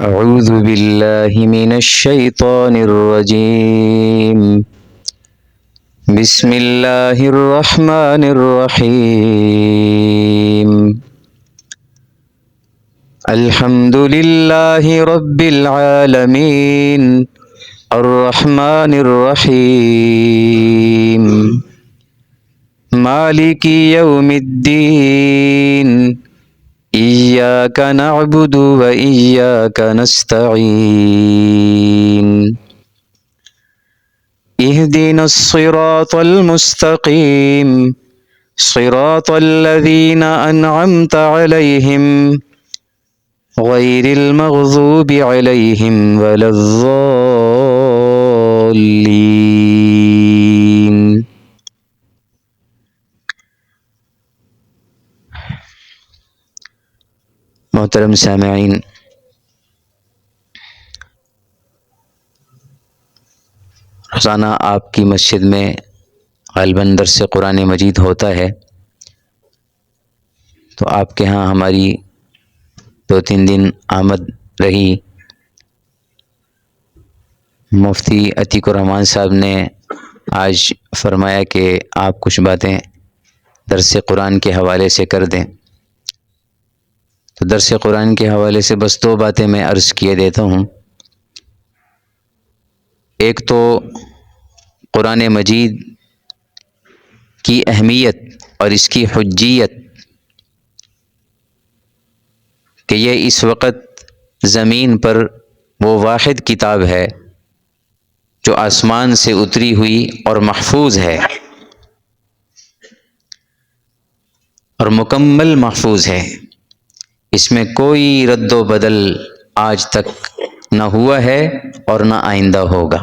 أعوذ بالله من الشيطان الرجيم. بسم الله الرحمن الرحيم. الحمد لله رب العالمين الرحمن الرحيم مالك يوم الدين إياك نعبد وإياك نستعين اهدنا الصراط المستقيم صراط الذين أنعمت عليهم غير المغضوب عليهم ولا الضالين. محترم سامعین، روزانہ آپ کی مسجد میں غالباً درس قرآن مجید ہوتا ہے، تو آپ کے ہاں ہماری 2-3 دن آمد رہی۔ مفتی عتیق الرحمن صاحب نے آج فرمایا کہ آپ کچھ باتیں درس قرآن کے حوالے سے کر دیں، تو درس قرآن کے حوالے سے بس 2 باتیں میں عرض کیے دیتا ہوں۔ ایک تو قرآن مجید کی اہمیت اور اس کی حجیت کہ یہ اس وقت زمین پر وہ واحد کتاب ہے جو آسمان سے اتری ہوئی اور محفوظ ہے اور مکمل محفوظ ہے۔ اس میں کوئی رد و بدل آج تک نہ ہوا ہے اور نہ آئندہ ہوگا۔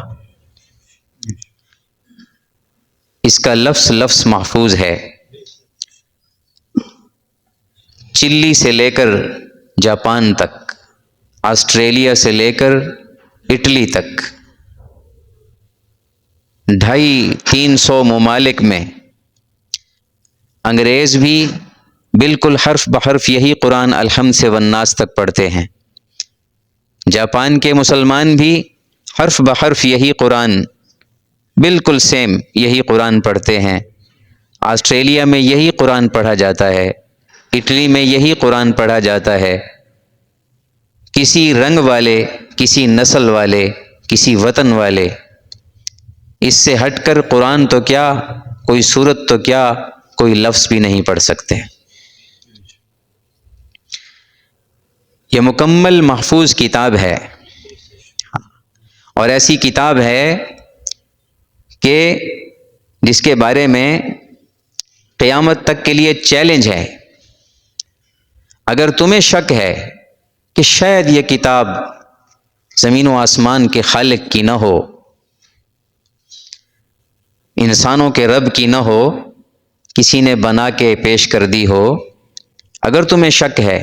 اس کا لفظ لفظ محفوظ ہے، چلی سے لے کر جاپان تک، آسٹریلیا سے لے کر اٹلی تک، 250-300 ممالک میں انگریز بھی بالکل حرف بحرف یہی قرآن الحمد سے والناس تک پڑھتے ہیں، جاپان کے مسلمان بھی حرف بحرف یہی قرآن بالکل سیم یہی قرآن پڑھتے ہیں، آسٹریلیا میں یہی قرآن پڑھا جاتا ہے، اٹلی میں یہی قرآن پڑھا جاتا ہے۔ کسی رنگ والے، کسی نسل والے، کسی وطن والے اس سے ہٹ کر قرآن تو کیا، کوئی سورت تو کیا، کوئی لفظ بھی نہیں پڑھ سکتے۔ یہ مکمل محفوظ کتاب ہے، اور ایسی کتاب ہے کہ جس کے بارے میں قیامت تک کے لیے چیلنج ہے۔ اگر تمہیں شک ہے کہ شاید یہ کتاب زمین و آسمان کے خالق کی نہ ہو، انسانوں کے رب کی نہ ہو، کسی نے بنا کے پیش کر دی ہو، اگر تمہیں شک ہے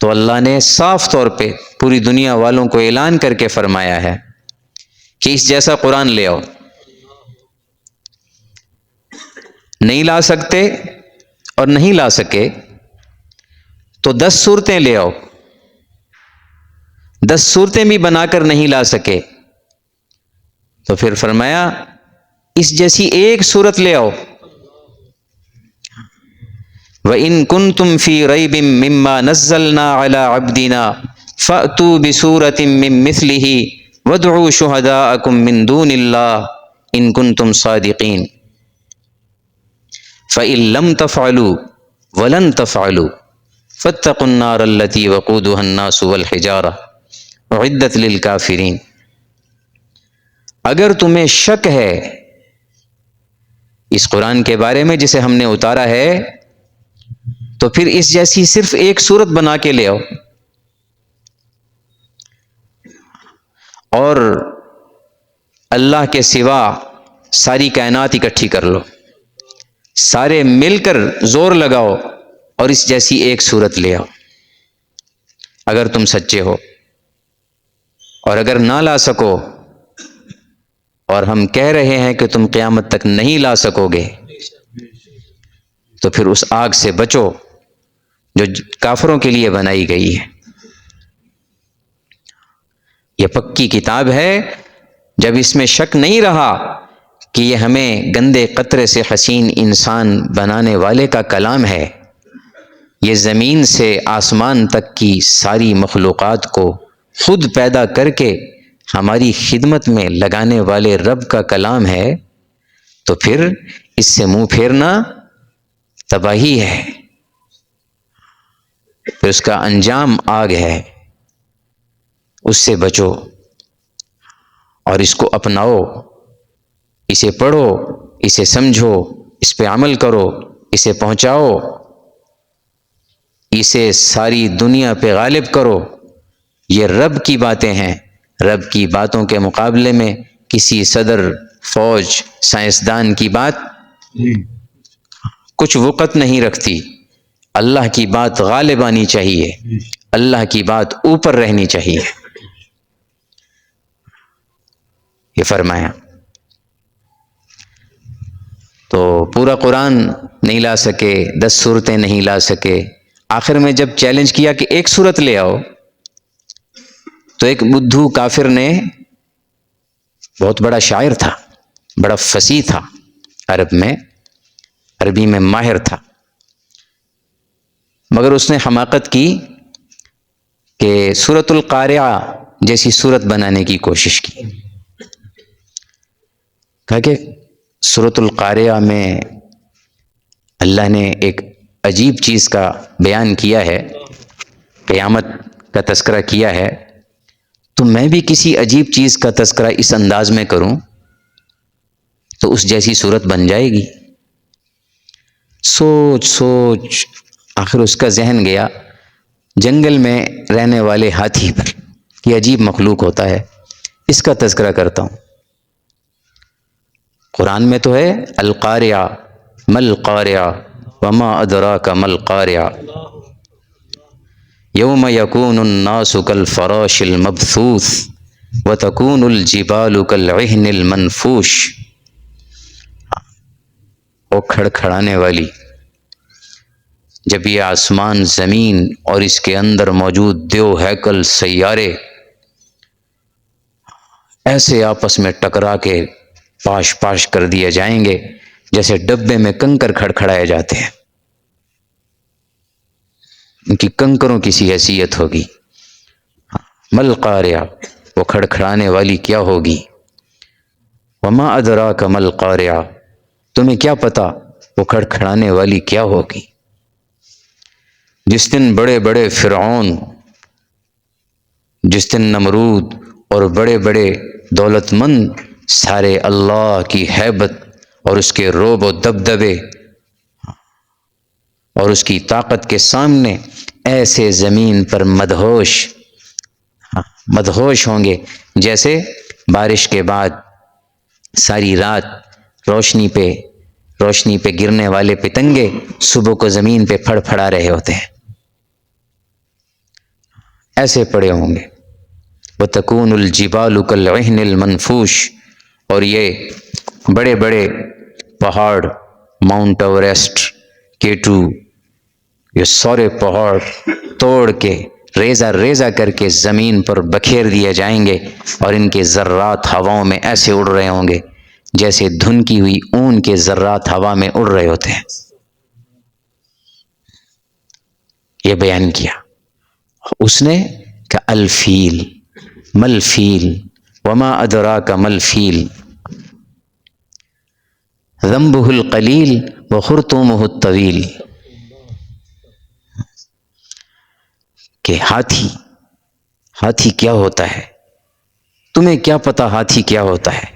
تو اللہ نے صاف طور پہ پوری دنیا والوں کو اعلان کر کے فرمایا ہے کہ اس جیسا قرآن لے آؤ۔ نہیں لا سکتے اور نہیں لا سکے تو 10 صورتیں لے آؤ، 10 صورتیں بھی بنا کر نہیں لا سکے تو پھر فرمایا اس جیسی ایک صورت لے آؤ۔ وَإِن كُنتُمْ فِي رَيْبٍ مِّمَّا نَزَّلْنَا عَلَىٰ عَبْدِنَا فَأْتُوا بِسُورَةٍ مِّن مِّثْلِهِ وَادْعُوا شُهَدَاءَكُم مِّن دُونِ اللَّهِ إِن كُنتُمْ صَادِقِينَ فَإِن لَّمْ تَفْعَلُوا وَلَن تَفْعَلُوا فَاتَّقُوا النَّارَ الَّتِي وَقُودُهَا النَّاسُ وَالْحِجَارَةُ أُعِدَّتْ لِلْكَافِرِينَ۔ اگر تمہیں شک ہے اس قرآن کے بارے میں جسے ہم نے اتارا ہے، تو پھر اس جیسی صرف ایک صورت بنا کے لے آؤ، اور اللہ کے سوا ساری کائنات اکٹھی کر لو، سارے مل کر زور لگاؤ اور اس جیسی ایک صورت لے آؤ اگر تم سچے ہو۔ اور اگر نہ لا سکو اور ہم کہہ رہے ہیں کہ تم قیامت تک نہیں لا سکو گے، تو پھر اس آگ سے بچو جو کافروں کے لیے بنائی گئی ہے۔ یہ پکی کتاب ہے، جب اس میں شک نہیں رہا کہ یہ ہمیں گندے قطرے سے حسین انسان بنانے والے کا کلام ہے، یہ زمین سے آسمان تک کی ساری مخلوقات کو خود پیدا کر کے ہماری خدمت میں لگانے والے رب کا کلام ہے، تو پھر اس سے منہ پھیرنا تباہی ہے، پھر اس کا انجام آگ ہے۔ اس سے بچو اور اس کو اپناؤ، اسے پڑھو، اسے سمجھو، اس پہ عمل کرو، اسے پہنچاؤ، اسے ساری دنیا پہ غالب کرو۔ یہ رب کی باتیں ہیں، رب کی باتوں کے مقابلے میں کسی صدر، فوج، سائنسدان کی بات کچھ وقت نہیں رکھتی۔ اللہ کی بات غالب آنی چاہیے، اللہ کی بات اوپر رہنی چاہیے۔ یہ فرمایا تو پورا قرآن نہیں لا سکے، 10 سورتیں نہیں لا سکے، آخر میں جب چیلنج کیا کہ ایک سورت لے آؤ، تو ایک بدھو کافر نے، بہت بڑا شاعر تھا، بڑا فصیح تھا، عربی میں ماہر تھا، مگر اس نے حماقت کی کہ سورۃ القارعہ جیسی سورت بنانے کی کوشش کی۔ کہا کہ سورۃ القارعہ میں اللہ نے ایک عجیب چیز کا بیان کیا ہے، قیامت کا تذکرہ کیا ہے، تو میں بھی کسی عجیب چیز کا تذکرہ اس انداز میں کروں تو اس جیسی صورت بن جائے گی۔ سوچ آخر اس کا ذہن گیا جنگل میں رہنے والے ہاتھی پر، یہ عجیب مخلوق ہوتا ہے، اس کا تذکرہ کرتا ہوں۔ قرآن میں تو ہے القارعہ مل قارعہ وما ادراک مل قارعہ یوم یکون الناس کالفراش المبثوث وتکون الجبال کالعہن المنفوش۔ وہ کھڑکھڑانے والی، جب یہ آسمان، زمین اور اس کے اندر موجود دیو ہیکل سیارے ایسے آپس میں ٹکرا کے پاش پاش کر دیے جائیں گے جیسے ڈبے میں کنکر کھڑکھڑائے جاتے ہیں، ان کی کنکروں کی سی حیثیت ہوگی۔ مل قارعہ، وہ کھڑکھڑانے والی کیا ہوگی؟ وما ادراک مل قارعہ، تمہیں کیا پتا وہ کھڑکھڑانے والی کیا ہوگی؟ جس دن بڑے بڑے فرعون، جس دن نمرود اور بڑے بڑے دولت مند سارے اللہ کی ہیبت اور اس کے رعب و دبدبے اور اس کی طاقت کے سامنے ایسے زمین پر مدہوش ہوں گے جیسے بارش کے بعد ساری رات روشنی پہ گرنے والے پتنگے صبح کو زمین پہ پھڑ پھڑا رہے ہوتے ہیں، ایسے پڑے ہوں گے۔ وَتَكُونُ الْجِبَالُ كَالْعِهْنِ الْمَنْفُوشِ، اور یہ بڑے بڑے پہاڑ، ماؤنٹ ایوریسٹ، K2، یہ سارے پہاڑ توڑ کے ریزہ ریزہ کر کے زمین پر بکھیر دیے جائیں گے، اور ان کے ذرات ہواؤں میں ایسے اڑ رہے ہوں گے جیسے دھنکی ہوئی اون کے ذرات ہوا میں اڑ رہے ہوتے ہیں۔ یہ بیان کیا اس نے کہ الفیل مل فیل وما ادراک مل فیل ذنبہ القلیل وخرطومہ الطویل، کہ ہاتھی کیا ہوتا ہے، تمہیں کیا پتا ہاتھی کیا ہوتا ہے؟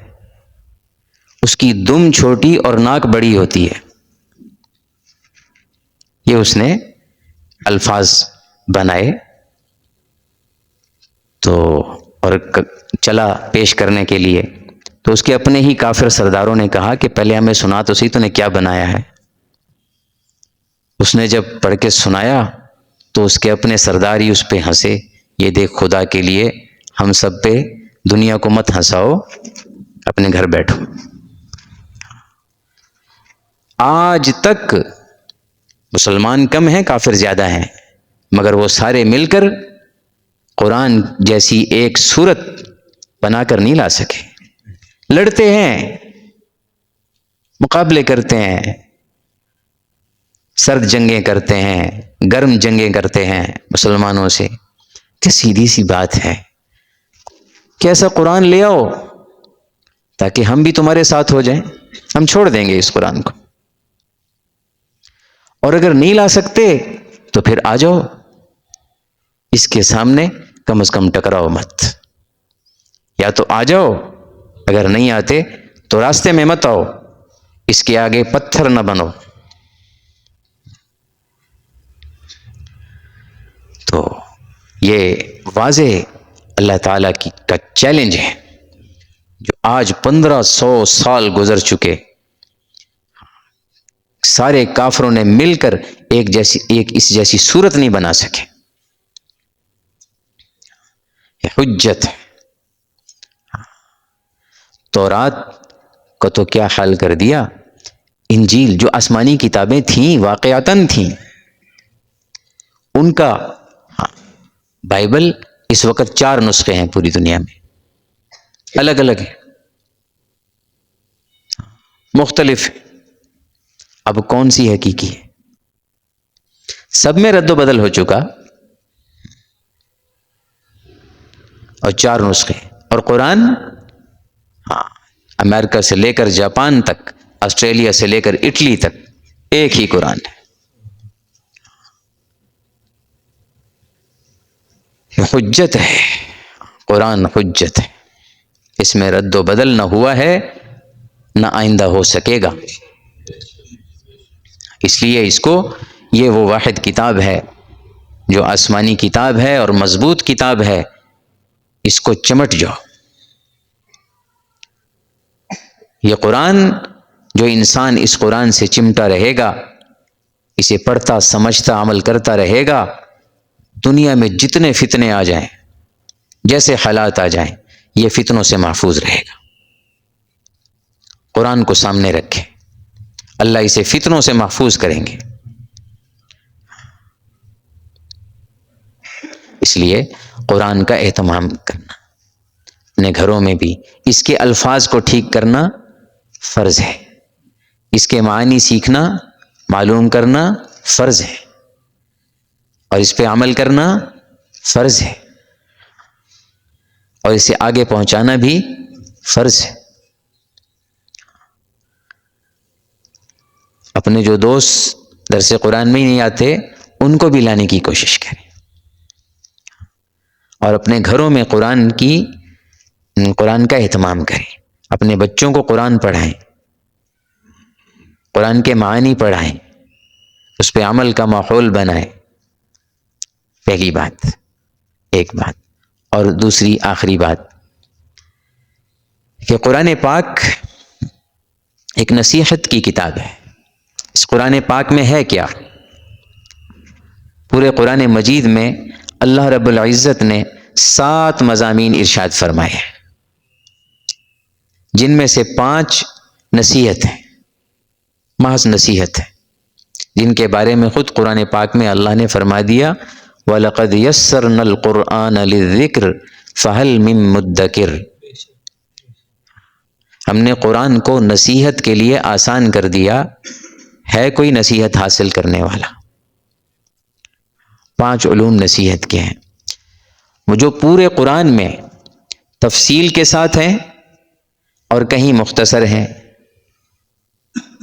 اس کی دم چھوٹی اور ناک بڑی ہوتی ہے۔ یہ اس نے الفاظ بنائے تو اور چلا پیش کرنے کے لیے، تو اس کے اپنے ہی کافر سرداروں نے کہا کہ پہلے ہمیں سنا تو سی تو نے کیا بنایا ہے۔ اس نے جب پڑھ کے سنایا تو اس کے اپنے سردار ہی اس پہ ہنسے، یہ دیکھ خدا کے لیے ہم سب پہ دنیا کو مت ہنساؤ، اپنے گھر بیٹھو۔ آج تک مسلمان کم ہیں، کافر زیادہ ہیں، مگر وہ سارے مل کر قرآن جیسی ایک صورت بنا کر نہیں لا سکے. لڑتے ہیں، مقابلے کرتے ہیں، سرد جنگیں کرتے ہیں، گرم جنگیں کرتے ہیں مسلمانوں سے. کہ سیدھی سی بات ہے کہ ایسا قرآن لے آؤ تاکہ ہم بھی تمہارے ساتھ ہو جائیں، ہم چھوڑ دیں گے اس قرآن کو. اور اگر نہیں لا سکتے تو پھر آ جاؤ، اس کے سامنے کم از کم ٹکراؤ مت. یا تو آ جاؤ، اگر نہیں آتے تو راستے میں مت آؤ، اس کے آگے پتھر نہ بنو. تو یہ واضح اللہ تعالیٰ کا چیلنج ہے جو آج 1500 سال گزر چکے، سارے کافروں نے مل کر ایک اس جیسی صورت نہیں بنا سکے. یہ حجت ہے. تورات کو تو کیا حال کر دیا، انجیل جو آسمانی کتابیں تھیں واقعتاً تھیں، ان کا بائبل اس وقت 4 نسخے ہیں پوری دنیا میں، الگ الگ ہیں، مختلف ہیں. اب کون سی حقیقی ہے؟ سب میں رد و بدل ہو چکا، اور 4 نسخے. اور قرآن امریکہ سے لے کر جاپان تک، آسٹریلیا سے لے کر اٹلی تک ایک ہی قرآن ہے. یہ حجت ہے، قرآن حجت ہے، اس میں رد و بدل نہ ہوا ہے نہ آئندہ ہو سکے گا. اس لیے اس کو، یہ وہ واحد کتاب ہے جو آسمانی کتاب ہے اور مضبوط کتاب ہے، اس کو چمٹ جاؤ. یہ قرآن، جو انسان اس قرآن سے چمٹا رہے گا، اسے پڑھتا سمجھتا عمل کرتا رہے گا، دنیا میں جتنے فتنے آ جائیں، جیسے حالات آ جائیں، یہ فتنوں سے محفوظ رہے گا. قرآن کو سامنے رکھے، اللہ اسے فتنوں سے محفوظ کریں گے. اس لیے قرآن کا اہتمام کرنا، اپنے گھروں میں بھی اس کے الفاظ کو ٹھیک کرنا فرض ہے، اس کے معنی سیکھنا، معلوم کرنا فرض ہے، اور اس پہ عمل کرنا فرض ہے، اور اسے آگے پہنچانا بھی فرض ہے. اپنے جو دوست درس قرآن میں ہی نہیں آتے ان کو بھی لانے کی کوشش کریں، اور اپنے گھروں میں قرآن کا اہتمام کریں. اپنے بچوں کو قرآن پڑھائیں، قرآن کے معانی پڑھائیں، اس پہ عمل کا ماحول بنائیں. پہلی بات، ایک بات. اور دوسری آخری بات کہ قرآن پاک ایک نصیحت کی کتاب ہے. اس قرآن پاک میں ہے کیا؟ پورے قرآن مجید میں اللہ رب العزت نے 7 مضامین ارشاد فرمائے ہیں، جن میں سے 5 نصیحت ہیں، محض نصیحت ہے، جن کے بارے میں خود قرآن پاک میں اللہ نے فرما دیا وَلَقَدْ يَسَّرْنَا الْقُرْآنَ لِلذِّكْرِ فَهَلْ مِن مُدَّكِرٍ. ہم نے قرآن کو نصیحت کے لیے آسان کر دیا، ہے کوئی نصیحت حاصل کرنے والا؟ 5 علوم نصیحت کے ہیں، وہ جو پورے قرآن میں تفصیل کے ساتھ ہیں اور کہیں مختصر ہیں،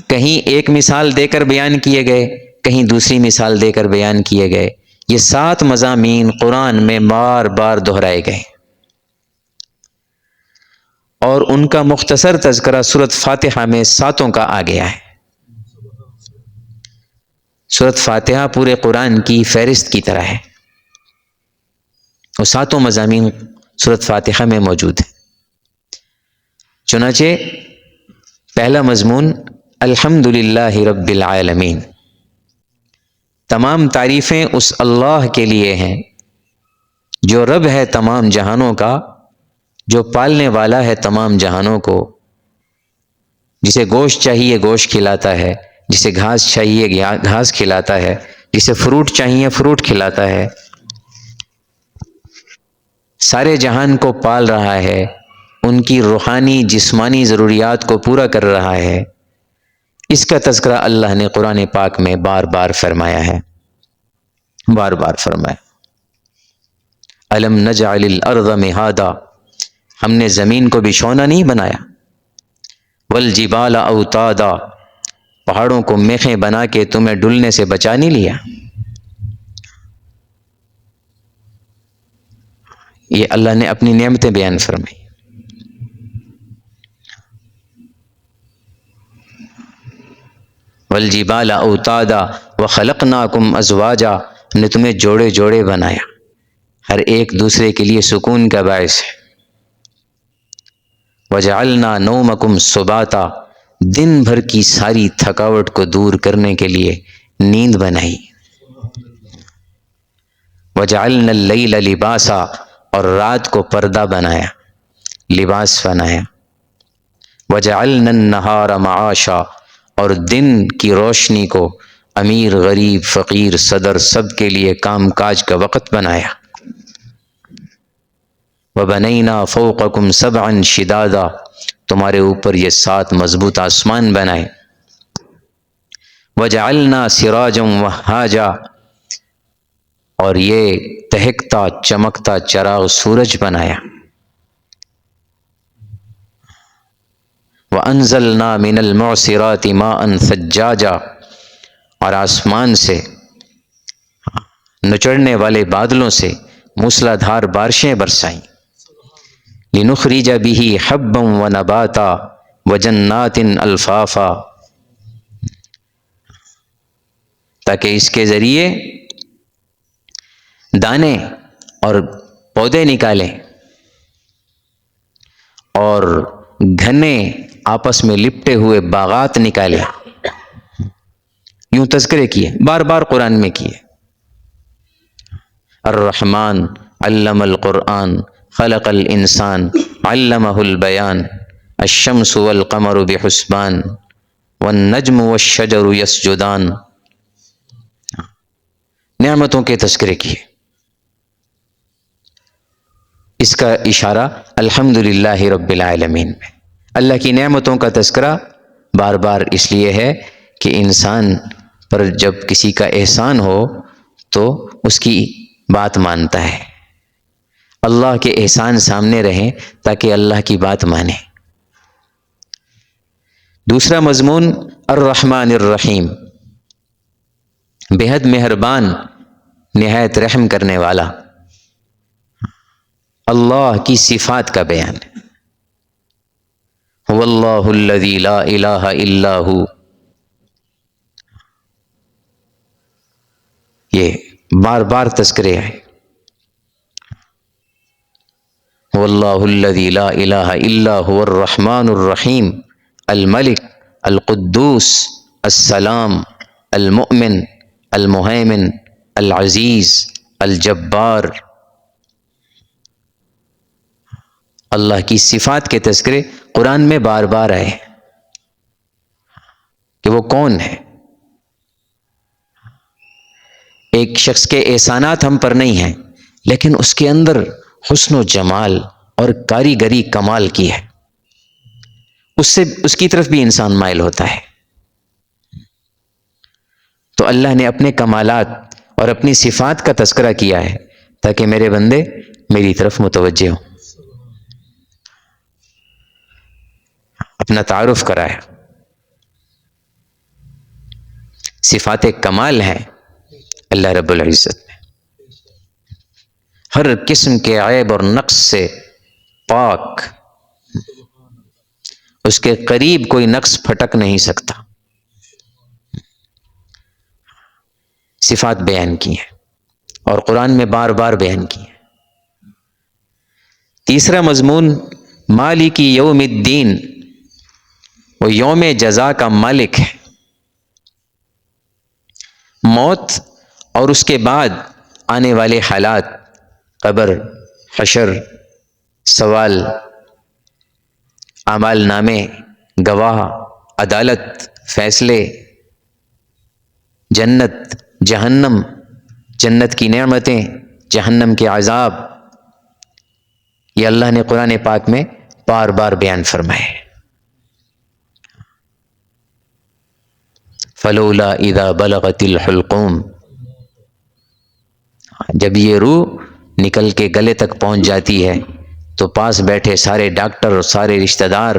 کہیں ایک مثال دے کر بیان کیے گئے، کہیں دوسری مثال دے کر بیان کیے گئے. یہ 7 مضامین قرآن میں بار بار دہرائے گئے، اور ان کا مختصر تذکرہ سورۃ فاتحہ میں 7 کا آ گیا ہے. سورۃ فاتحہ پورے قرآن کی فہرست کی طرح ہے، وہ 7 مضامین سورۃ فاتحہ میں موجود ہیں. چنانچہ پہلا مضمون الحمدللہ رب العالمین، تمام تعریفیں اس اللہ کے لیے ہیں جو رب ہے تمام جہانوں کا، جو پالنے والا ہے تمام جہانوں کو، جسے گوشت چاہیے گوشت کھلاتا ہے، جسے گھاس چاہیے گھاس کھلاتا ہے، جسے فروٹ چاہیے فروٹ کھلاتا ہے. سارے جہان کو پال رہا ہے، ان کی روحانی جسمانی ضروریات کو پورا کر رہا ہے، اس کا تذکرہ اللہ نے قرآن پاک میں بار بار فرمایا ہے، بار بار فرمایا۔ الم نجعل الارض مہادا، ہم نے زمین کو بچھونا نہیں بنایا، والجبال اوتادا، پہاڑوں کو میخیں بنا کے تمہیں ڈلنے سے بچا نہیں لیا۔ یہ اللہ نے اپنی نعمتیں بیان فرمائی۔ والجبال اوتادا وخلقناکم ازواجا، ہم نے تمہیں جوڑے جوڑے بنایا، ہر ایک دوسرے کے لیے سکون کا باعث ہے۔ وجعلنا نومکم سباتا، دن بھر کی ساری تھکاوٹ کو دور کرنے کے لیے نیند بنائی۔ وجعلنا اللیل لباسا، اور رات کو پردہ بنایا، لباس بنایا۔ وجعلنا النہار معاشا، اور دن کی روشنی کو امیر غریب فقیر صدر سب کے لیے کام کاج کا وقت بنایا۔ وَبَنَيْنَا فَوْقَكُمْ سَبْعًا شِدَادًا، تمہارے اوپر یہ 7 مضبوط آسمان بنائے۔ وَجَعَلْنَا سِرَاجًا وَهَّاجًا، اور یہ تہکتا چمکتا چراغ سورج بنایا۔ وَأَنزَلْنَا مِنَ الْمُعْصِرَاتِ مَاءً ثَجَّاجًا، اور آسمان سے نچڑنے والے بادلوں سے موسلا دھار بارشیں برسائیں۔ لِنُخْرِجَ بِهِ حَبًّا وَنَبَاتًا وَجَنَّاتٍ أَلْفَافًا، تاکہ اس کے ذریعے دانے اور پودے نکالیں اور گھنے آپس میں لپٹے ہوئے باغات نکالیں۔ یوں تذکرے کیے، بار بار قرآن میں کیے۔ الرحمن علم القرآن خلق الانسان علمہ البیان، الشمس والقمر بحسبان والنجم والشجر یسجدان، نعمتوں کے تذکرے کیے۔ اس کا اشارہ الحمدللہ رب العالمین میں، اللہ کی نعمتوں کا تذکرہ بار بار اس لیے ہے کہ انسان پر جب کسی کا احسان ہو تو اس کی بات مانتا ہے، اللہ کے احسان سامنے رہیں تاکہ اللہ کی بات مانے۔ دوسرا مضمون الرحمن الرحیم، بے حد مہربان نہایت رحم کرنے والا، اللہ کی صفات کا بیان ہے۔ هو اللہ الذی لا الہ الا ہو، یہ بار بار تذکرے ہے۔ هو اللہ الذی لا الہ الا هو الرحمن الرحیم، الملک القدوس السلام المؤمن المہیمن العزیز الجبار۔ اللہ کی صفات کے تذکرے قرآن میں بار بار آئے کہ وہ کون ہے۔ ایک شخص کے احسانات ہم پر نہیں ہیں، لیکن اس کے اندر حسن و جمال اور کاریگری کمال کی ہے، اس کی طرف بھی انسان مائل ہوتا ہے۔ تو اللہ نے اپنے کمالات اور اپنی صفات کا تذکرہ کیا ہے تاکہ میرے بندے میری طرف متوجہ ہوں، اپنا تعارف کرایا۔ صفات کمال ہیں اللہ رب العزت میں، ہر قسم کے عیب اور نقص سے پاک، اس کے قریب کوئی نقص پھٹک نہیں سکتا۔ صفات بیان کی ہیں اور قرآن میں بار بار بیان کی ہیں۔ تیسرا مضمون مالک یوم الدین، وہ یوم جزا کا مالک ہے۔ موت اور اس کے بعد آنے والے حالات، قبر، حشر، سوال، اعمال نامے، گواہ، عدالت، فیصلے، جنت، جہنم، جنت کی نعمتیں، جہنم کے عذاب، یہ اللہ نے قرآن پاک میں بار بار بیان فرمائے. فلولا اذا بلغت الحلقوم، جب یہ روح نکل کے گلے تک پہنچ جاتی ہے تو پاس بیٹھے سارے ڈاکٹر اور سارے رشتہ دار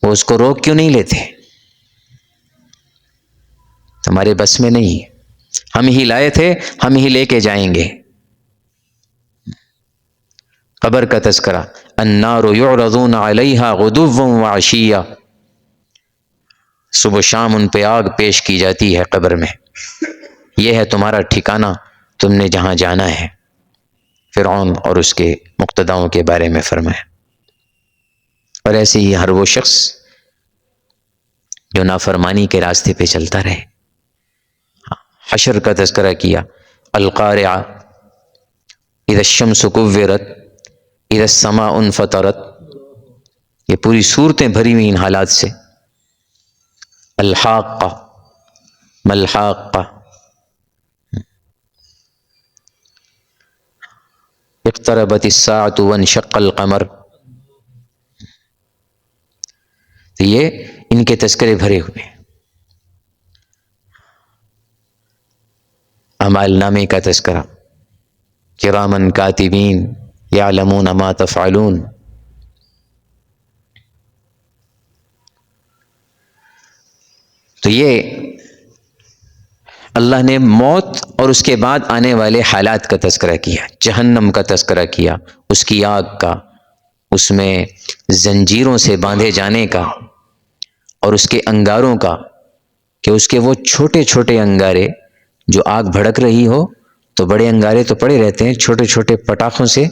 وہ اس کو روک کیوں نہیں لیتے؟ ہمارے بس میں نہیں، ہم ہی لائے تھے، ہم ہی لے کے جائیں گے. قبر کا تذکرہ، النار یعرضون علیہا غدوا وعشیا، صبح شام ان پہ آگ پیش کی جاتی ہے قبر میں. یہ ہے تمہارا ٹھکانہ، تم نے جہاں جانا ہے. فرعون اور اس کے مقتداؤں کے بارے میں فرمایا. اور ایسے ہی ہر وہ شخص جو نافرمانی کے راستے پہ چلتا رہے. حشر کا تذکرہ کیا، القارعہ، اذا الشمس کورت، اذا السماء انفطرت، یہ پوری صورتیں بھری ہوئی ان حالات سے. الحاقہ، ملحاقہ، اقتربت الساعة وانشق القمر. تو یہ ان کے تذکرے بھرے ہوئے. اعمال نامے کا تذکرہ، کرامن کاتبین یعلمون ما تفعلون. تو یہ اللہ نے موت اور اس کے بعد آنے والے حالات کا تذکرہ کیا، جہنم کا تذکرہ کیا، اس کی آگ کا، اس میں زنجیروں سے باندھے جانے کا، اور اس کے انگاروں کا، کہ اس کے وہ چھوٹے چھوٹے انگارے جو آگ بھڑک رہی ہو تو بڑے انگارے تو پڑے رہتے ہیں، چھوٹے چھوٹے پٹاخوں سے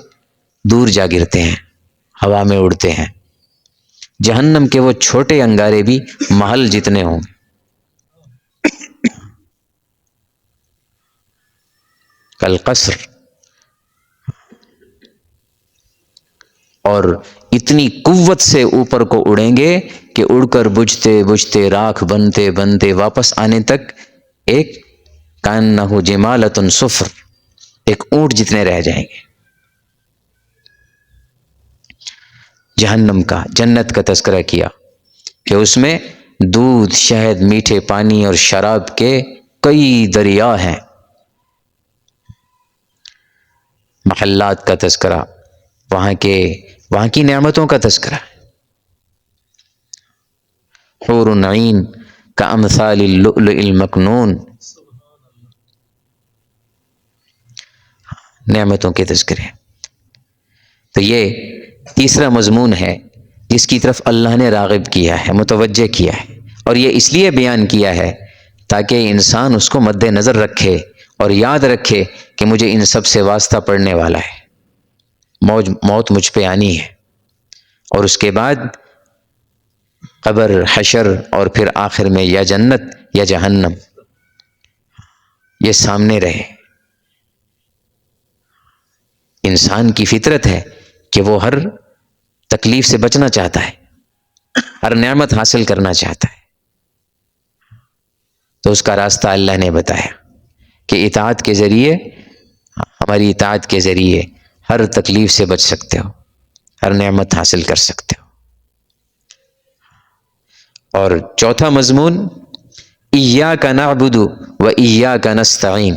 دور جا گرتے ہیں، ہوا میں اڑتے ہیں. جہنم کے وہ چھوٹے انگارے بھی محل جتنے ہوں. کالقصر، اور اتنی قوت سے اوپر کو اڑیں گے کہ اڑ کر بجھتے بجھتے راکھ بنتے بنتے واپس آنے تک ایک کانہ جمالۃ صفر، ایک اونٹ جتنے رہ جائیں گے. جہنم کا، جنت کا تذکرہ کیا کہ اس میں دودھ، شہد، میٹھے پانی اور شراب کے کئی دریا ہیں. محلات کا تذکرہ، وہاں کی نعمتوں کا تذکرہ. حور عین کامثال اللؤلؤ المکنون، نعمتوں کے تذکرے. تو یہ تیسرا مضمون ہے جس کی طرف اللہ نے راغب کیا ہے، متوجہ کیا ہے، اور یہ اس لیے بیان کیا ہے تاکہ انسان اس کو مد نظر رکھے اور یاد رکھے کہ مجھے ان سب سے واسطہ پڑنے والا ہے، موت مجھ پہ آنی ہے، اور اس کے بعد قبر، حشر، اور پھر آخر میں یا جنت یا جہنم، یہ سامنے رہے. انسان کی فطرت ہے کہ وہ ہر تکلیف سے بچنا چاہتا ہے، ہر نعمت حاصل کرنا چاہتا ہے. تو اس کا راستہ اللہ نے بتایا کہ اطاعت کے ذریعے، ہماری اطاعت کے ذریعے ہر تکلیف سے بچ سکتے ہو، ہر نعمت حاصل کر سکتے ہو. اور چوتھا مضمون، ایاک نعبد و ایاک نستعین،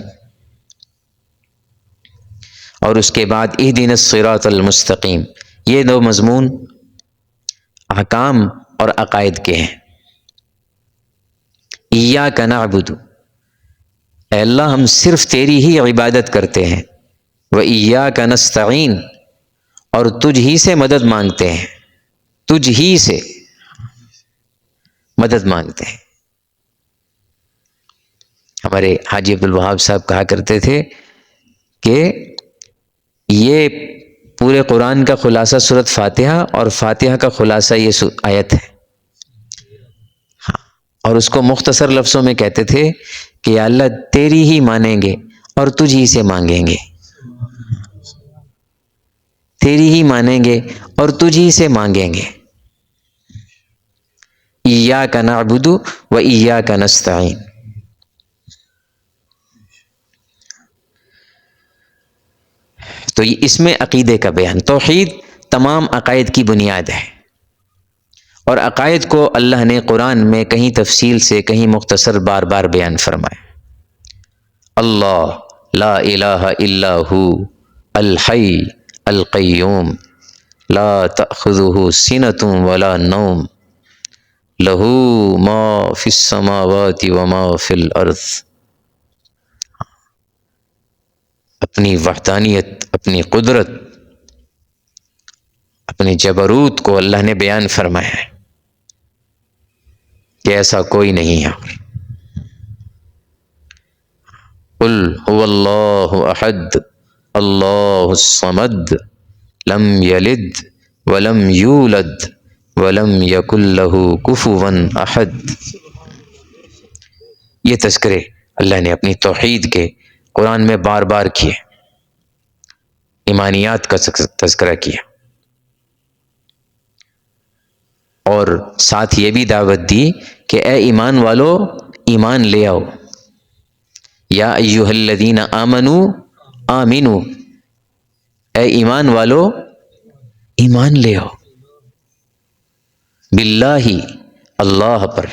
اور اس کے بعد اہدنا الصراط المستقیم. یہ دو مضمون احکام اور عقائد کے ہیں. ایاک نعبد، اے اللہ ہم صرف تیری ہی عبادت کرتے ہیں، و ایاک نستعین، اور تجھ ہی سے مدد مانگتے ہیں، تجھ ہی سے مدد مانگتے ہیں. ہمارے حاجی عبدالوہاب صاحب کہا کرتے تھے کہ یہ پورے قرآن کا خلاصہ سورۃ فاتحہ، اور فاتحہ کا خلاصہ یہ آیت ہے. اور اس کو مختصر لفظوں میں کہتے تھے کہ یا اللہ تیری ہی مانیں گے اور تجھ ہی سے مانگیں گے، تیری ہی مانیں گے اور تجھ ہی سے مانگیں گے. ایاک نعبد و ایاک نستعین. تو یہ اس میں عقیدے کا بیان، توحید تمام عقائد کی بنیاد ہے، اور عقائد کو اللہ نے قرآن میں کہیں تفصیل سے کہیں مختصر بار بار بیان فرمایا۔ اللہ لا الہ الا ہو الحی القیوم لا تأخذہ سنۃ ولا نوم لہ ما فی السماوات وما فی الارض۔ اپنی وحدانیت، اپنی قدرت، اپنے جبروت کو اللہ نے بیان فرمایا ہے کہ ایسا کوئی نہیں ہے۔ قل هو اللہ احد اللہ الصمد لم یلد ولم یولد ولم یکن لہ کفوا احد۔ یہ تذکرے اللہ نے اپنی توحید کے قرآن میں بار بار کیے، ایمانیات کا تذکرہ کیا، اور ساتھ یہ بھی دعوت دی کہ اے ایمان والو ایمان لے آؤ، یا ایھا الذین آمنوا آمنو، اے ایمان والو ایمان لے آؤ، باللہ اللہ پر،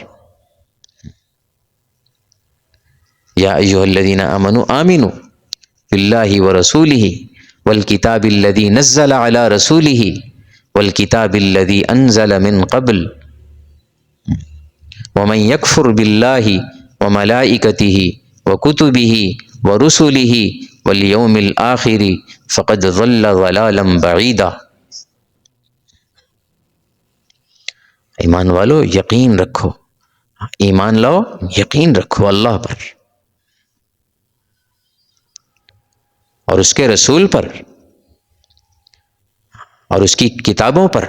یا ایھا الذین آمنوا آمنوا باللہ ورسولہ والکتاب الذی نزل علی رسولہ والکتاب الذی انزل من قبل ومن یکفر باللہ وملائکتہ وکتبہ ورسلہ والیوم الآخر فقد ضل ضلالا بعیدا۔ ایمان والو یقین رکھو، ایمان لاؤ، یقین رکھو اللہ پر اور اس کے رسول پر اور اس کی کتابوں پر،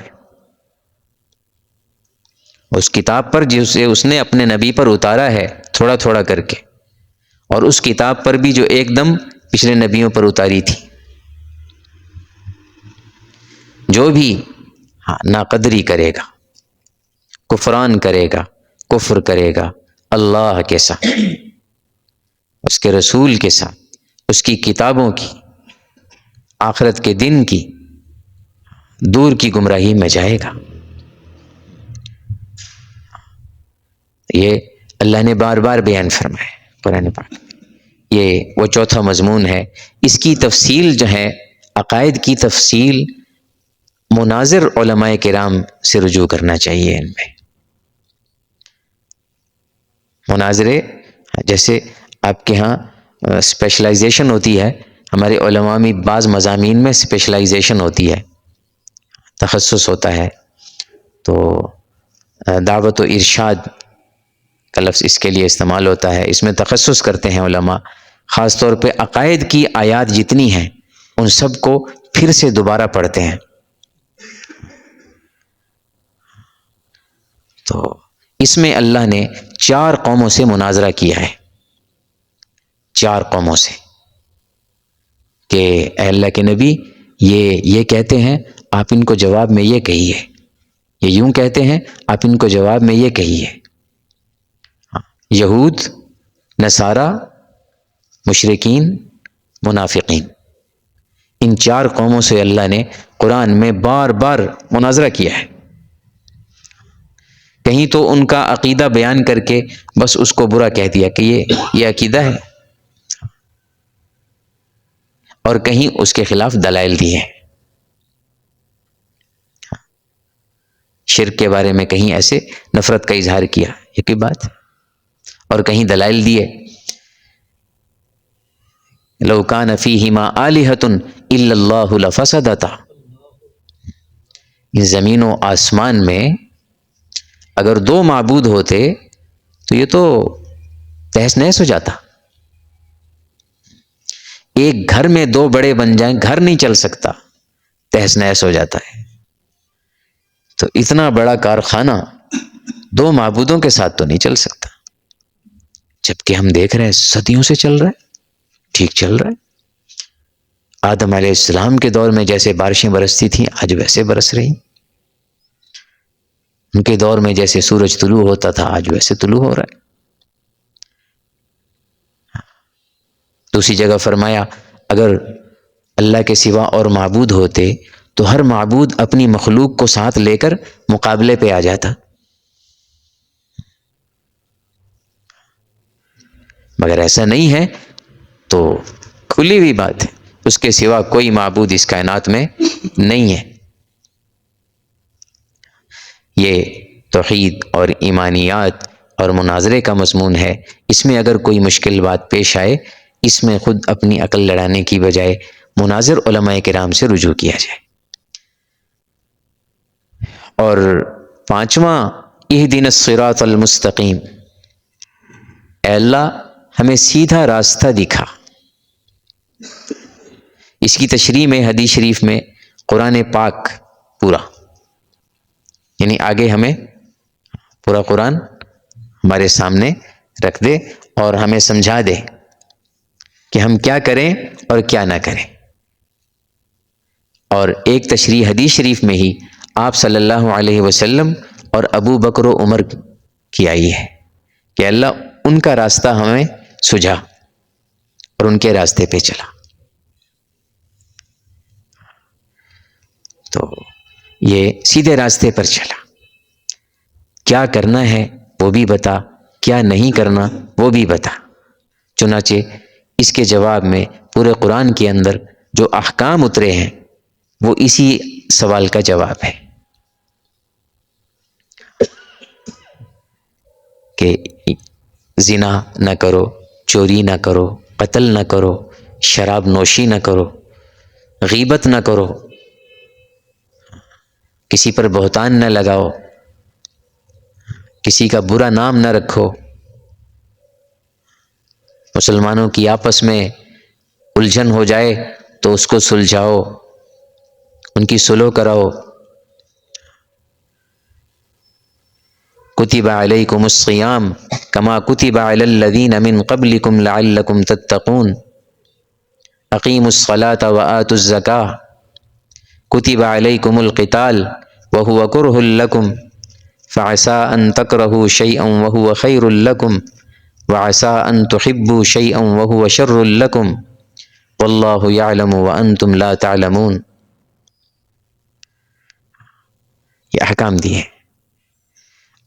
اس کتاب پر جسے اس نے اپنے نبی پر اتارا ہے تھوڑا تھوڑا کر کے، اور اس کتاب پر بھی جو ایک دم پچھلے نبیوں پر اتاری تھی۔ جو بھی ناقدری کرے گا، کفران کرے گا، کفر کرے گا اللہ کے ساتھ، اس کے رسول کے ساتھ، اس کی کتابوں کی، آخرت کے دن کی، دور کی گمراہی میں جائے گا۔ یہ اللہ نے بار بار بیان فرمایا قرآن پاک، یہ وہ چوتھا مضمون ہے۔ اس کی تفصیل جو ہے، عقائد کی تفصیل، مناظر علماء کرام سے رجوع کرنا چاہیے۔ ان میں مناظرے، جیسے آپ کے ہاں اسپیشلائزیشن ہوتی ہے، ہمارے علماء میں بعض مضامین میں اسپیشلائزیشن ہوتی ہے، تخصص ہوتا ہے، تو دعوت و ارشاد کا لفظ اس کے لیے استعمال ہوتا ہے، اس میں تخصص کرتے ہیں علماء، خاص طور پہ عقائد کی آیات جتنی ہیں ان سب کو پھر سے دوبارہ پڑھتے ہیں۔ تو اس میں اللہ نے 4 قوموں سے مناظرہ کیا ہے، 4 قوموں سے، کہ اے اللہ کے نبی یہ کہتے ہیں، آپ ان کو جواب میں یہ کہیے، یہ یوں کہتے ہیں، آپ ان کو جواب میں یہ کہیے۔ یہود، نصارہ، مشرکین، منافقین، ان 4 قوموں سے اللہ نے قرآن میں بار بار مناظرہ کیا ہے۔ کہیں تو ان کا عقیدہ بیان کر کے بس اس کو برا کہہ دیا کہ یہ عقیدہ ہے، اور کہیں اس کے خلاف دلائل دیے، شرک کے بارے میں کہیں ایسے نفرت کا اظہار کیا، یہ کی بات، اور کہیں دلائل دیے، لو کان فیہما آلہۃ الا اللہ لفسدتا، اس زمین و آسمان میں اگر 2 معبود ہوتے تو یہ تو تہس نہس ہو جاتا، ایک گھر میں 2 بڑے بن جائیں، گھر نہیں چل سکتا، تہس نہس ہو جاتا ہے۔ تو اتنا بڑا کارخانہ 2 معبودوں کے ساتھ تو نہیں چل سکتا، جبکہ ہم دیکھ رہے ہیں صدیوں سے چل رہا ہے، ٹھیک چل رہا ہے۔ آدم علیہ السلام کے دور میں جیسے بارشیں برستی تھیں آج ویسے برس رہی، ان کے دور میں جیسے سورج طلوع ہوتا تھا آج ویسے طلوع ہو رہا ہے۔ دوسری جگہ فرمایا اگر اللہ کے سوا اور معبود ہوتے تو ہر معبود اپنی مخلوق کو ساتھ لے کر مقابلے پہ آ جاتا، مگر ایسا نہیں ہے، تو کھلی ہوئی بات ہے، اس کے سوا کوئی معبود اس کائنات میں نہیں ہے۔ یہ توحید اور ایمانیات اور مناظرے کا مضمون ہے۔ اس میں اگر کوئی مشکل بات پیش آئے، اس میں خود اپنی عقل لڑانے کی بجائے مناظر علماء کرام سے رجوع کیا جائے۔ اور پانچواں، اہدنا الصراط المستقیم، اے اللہ ہمیں سیدھا راستہ دکھا۔ اس کی تشریح میں حدیث شریف میں قرآن پاک پورا، یعنی آگے ہمیں پورا قرآن ہمارے سامنے رکھ دے اور ہمیں سمجھا دے کہ ہم کیا کریں اور کیا نہ کریں۔ اور ایک تشریح حدیث شریف میں ہی آپ صلی اللہ علیہ وسلم اور ابو بکر و عمر کی آئی ہے کہ اللہ ان کا راستہ ہمیں سجھا اور ان کے راستے پہ چلا۔ تو یہ سیدھے راستے پر چلا، کیا کرنا ہے وہ بھی بتا، کیا نہیں کرنا وہ بھی بتا۔ چنانچہ اس کے جواب میں پورے قرآن کے اندر جو احکام اترے ہیں وہ اسی سوال کا جواب ہے کہ زنا نہ کرو، چوری نہ کرو، قتل نہ کرو، شراب نوشی نہ کرو، غیبت نہ کرو، کسی پر بہتان نہ لگاؤ، کسی کا برا نام نہ رکھو، مسلمانوں کی آپس میں الجھن ہو جائے تو اس کو سلجھاؤ، ان کی صلح کراؤ۔ کتب علیکم الصیام کما کتب علی الذین من قبلکم لعلکم تتقون اقیموا الصلاة وآتوا الزکاة کتب علیکم القتال وهو کرہ لکم فعسى ان تکرہوا شیئا وهو خیر لکم وعسى ان تحبوا شیئا وهو شر لکم واللہ یعلم وانتم لا تعلمون۔ یہ احکام دیے۔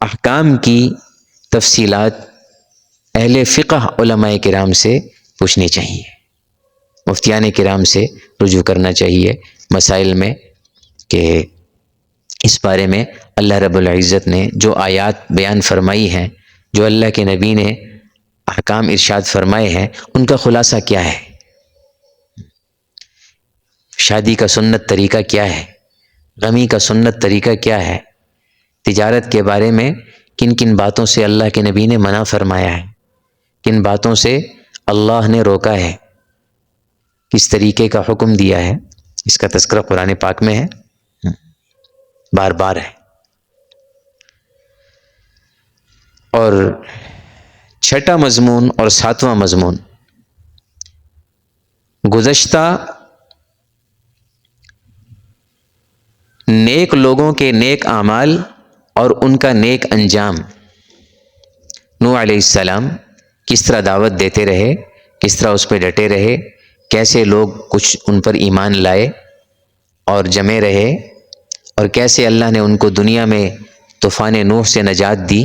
احکام کی تفصیلات اہل فقہ علماء کرام سے پوچھنی چاہیے، مفتیان کرام سے رجوع کرنا چاہیے مسائل میں، کہ اس بارے میں اللہ رب العزت نے جو آیات بیان فرمائی ہیں، جو اللہ کے نبی نے احکام ارشاد فرمائے ہیں، ان کا خلاصہ کیا ہے، شادی کا سنت طریقہ کیا ہے، غمی کا سنت طریقہ کیا ہے، تجارت کے بارے میں کن کن باتوں سے اللہ کے نبی نے منع فرمایا ہے، کن باتوں سے اللہ نے روکا ہے، کس طریقے کا حکم دیا ہے، اس کا تذکرہ قرآن پاک میں ہے، بار بار ہے۔ اور چھٹا مضمون اور ساتواں مضمون، گزشتہ نیک لوگوں کے نیک اعمال اور ان کا نیک انجام۔ نوح علیہ السلام کس طرح دعوت دیتے رہے، کس طرح اس پہ ڈٹے رہے، کیسے لوگ کچھ ان پر ایمان لائے اور جمے رہے، اور کیسے اللہ نے ان کو دنیا میں طوفان نوح سے نجات دی،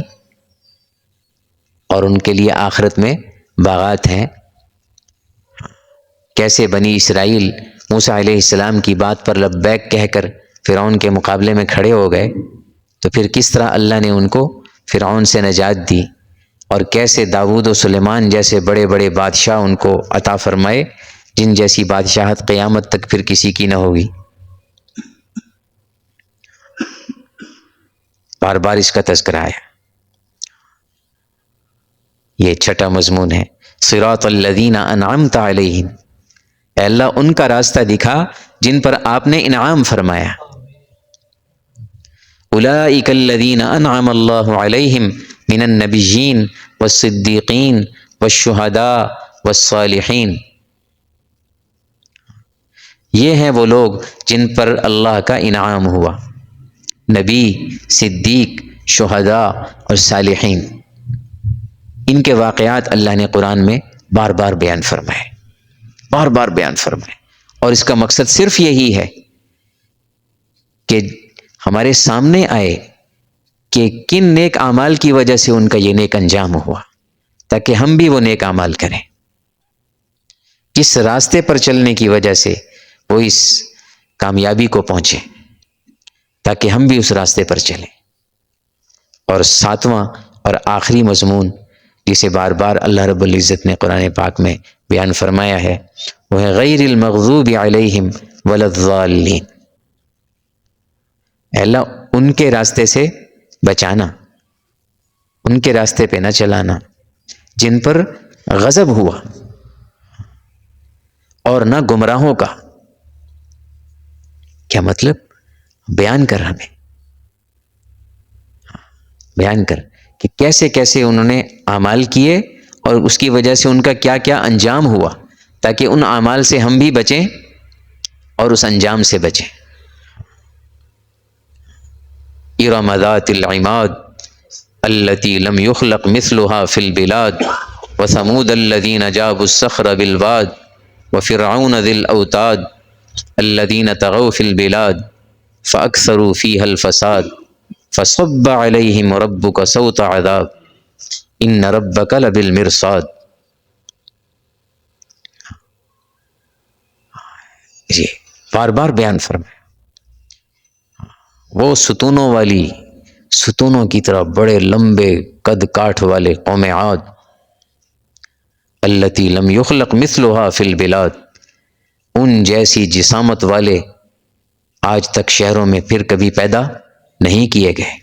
اور ان کے لیے آخرت میں باغات ہیں۔ کیسے بنی اسرائیل موسیٰ علیہ السلام کی بات پر لبیک کہہ کر فرعون کے مقابلے میں کھڑے ہو گئے، تو پھر کس طرح اللہ نے ان کو فرعون سے نجات دی، اور کیسے داؤد و سلیمان جیسے بڑے بڑے بادشاہ ان کو عطا فرمائے، جن جیسی بادشاہت قیامت تک پھر کسی کی نہ ہوگی۔ بار بار اس کا تذکرہ ہے۔ یہ چھٹا مضمون ہے، صراط الذین انعمت علیہم، اے اللہ ان کا راستہ دکھا جن پر آپ نے انعام فرمایا۔ اولئک الذین انعم اللہ علیہم من النبیین والصدیقین والشہداء والصالحین، یہ ہیں وہ لوگ جن پر اللہ کا انعام ہوا، نبی، صدیق، شہداء اور صالحین۔ ان کے واقعات اللہ نے قرآن میں بار بار بیان فرمائے، بار بار بیان فرمائے، اور اس کا مقصد صرف یہی ہے کہ ہمارے سامنے آئے کہ کن نیک اعمال کی وجہ سے ان کا یہ نیک انجام ہوا، تاکہ ہم بھی وہ نیک اعمال کریں، کس راستے پر چلنے کی وجہ سے وہ اس کامیابی کو پہنچے، تاکہ ہم بھی اس راستے پر چلیں۔ اور ساتواں اور آخری مضمون جسے بار بار اللہ رب العزت نے قرآن پاک میں بیان فرمایا ہے، وہ ہے غیر المغضوب علیہم ولا الضالین۔ اے اللہ ان کے راستے سے بچانا، ان کے راستے پہ نہ چلانا جن پر غضب ہوا، اور نہ گمراہوں کا۔ کیا مطلب؟ بیان کر، ہمیں بیان کر کہ کیسے کیسے انہوں نے اعمال کیے اور اس کی وجہ سے ان کا کیا کیا انجام ہوا، تاکہ ان اعمال سے ہم بھی بچیں اور اس انجام سے بچیں۔ ارم ذات العماد التي لم يخلق مثلها في البلاد وثمود الذين جابوا الصخر بالواد وفرعون ذي الاوتاد الذين طغوا في البلاد فاكثروا فيها الفساد فصب عليهم ربك صوت عذاب ان ربك لبالمرصاد۔ جی بار بار بیان فرمایا، وہ ستونوں والی، ستونوں کی طرح بڑے لمبے قد کاٹھ والے قوم عاد، التی لم یخلق مثلها فی البلاد، ان جیسی جسامت والے آج تک شہروں میں پھر کبھی پیدا نہیں کیے گئے۔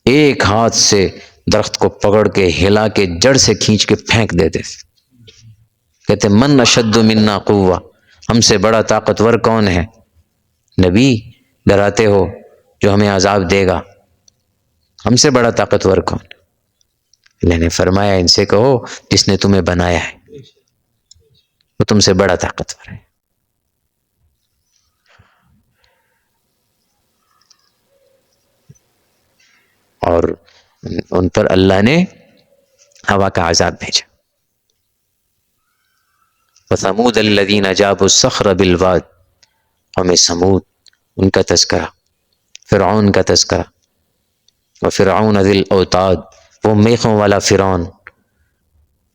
ایک ہاتھ سے درخت کو پکڑ کے ہلا کے جڑ سے کھینچ کے پھینک دیتے، کہتے من اشد منا قوہ، ہم سے بڑا طاقتور کون ہے؟ نبی ڈراتے ہو جو ہمیں عذاب دے گا، ہم سے بڑا طاقتور کون؟ اللہ نے فرمایا ان سے کہو جس نے تمہیں بنایا ہے وہ تم سے بڑا طاقتور ہے۔ اور ان پر اللہ نے ہوا کا عذاب بھیجا۔ وثمود الذین جابوا الصخر بالواد، قوم سمود ان کا تذکرہ، فرعون کا تذکرہ، وفرعون ذی الاوتاد، وہ میخوں والا فرعون،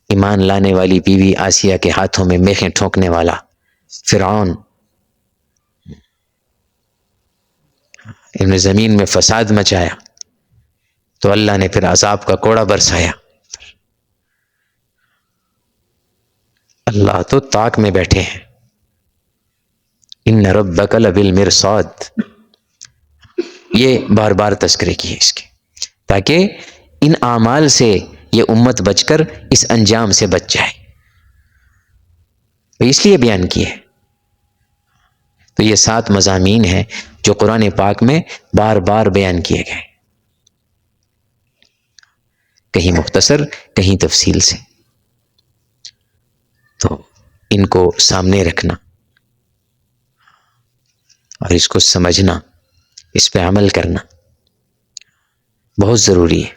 ایمان لانے والی بیوی آسیہ کے ہاتھوں میں میخیں ٹھونکنے والا فرعون، انہوں نے زمین میں فساد مچایا تو اللہ نے پھر عذاب کا کوڑا برسایا۔ اللہ تو طاق میں بیٹھے ہیں، ان ربک لبالمرصاد، یہ بار بار تذکرے کیے اس کے، تاکہ ان اعمال سے یہ امت بچ کر اس انجام سے بچ جائے، اس لیے بیان کیے۔ تو یہ 7 مضامین ہیں جو قرآن پاک میں بار بار بیان کیے گئے، کہیں مختصر کہیں تفصیل سے۔ تو ان کو سامنے رکھنا اور اس کو سمجھنا، اس پہ عمل کرنا بہت ضروری ہے۔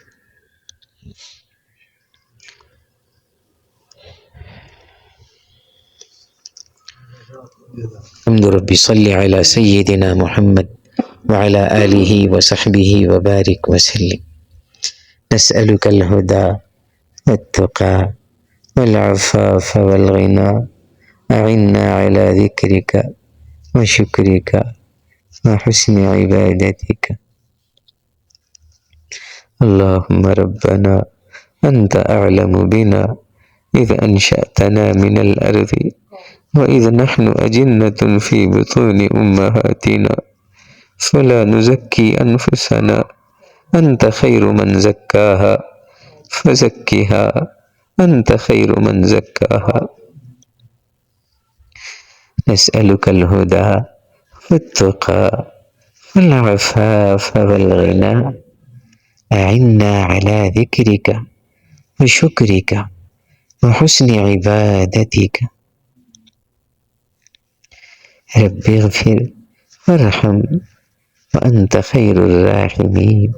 الحمد ربی صلی علی سیدنا محمد وعلی آلہ وصحبہ وبارک وسلم۔ نسألک الہدی والتقى والعفاف والغنى، أعنا على ذكرك وشكرك وحسن عبادتك۔ اللهم ربنا أنت أعلم بنا إذ أنشأتنا من الأرض وإذ نحن أجنة في بطون أمهاتنا، فلا نزكي أنفسنا، أنت خير من زكاها فزكها أنت خير من زكاها۔ نسألك الهدى والتقى والعفاف والغنى، أعنا على ذكرك وشكرك وحسن عبادتك۔ رب اغفر وارحم وأنت خير الراحمين۔